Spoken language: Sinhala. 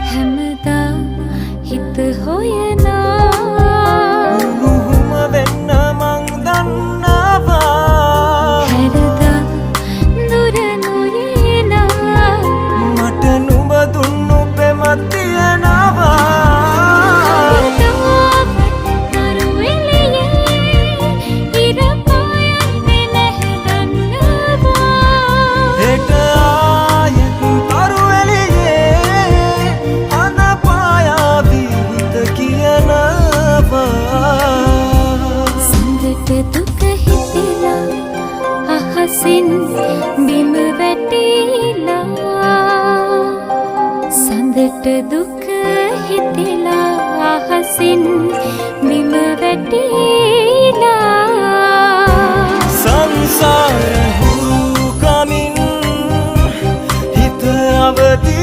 හැමදා හිත හොයනා උණුහුම වෙන්න මං දන්නවා හැරදා දුර නොයනා මට නුඹ දුන්නු පෙමක් තියනවා බිම වැටිලා සඳට දුක හිතෙලා අහසින් බිම වැටිලා සංසාර හුරු කමින් හිත අවදි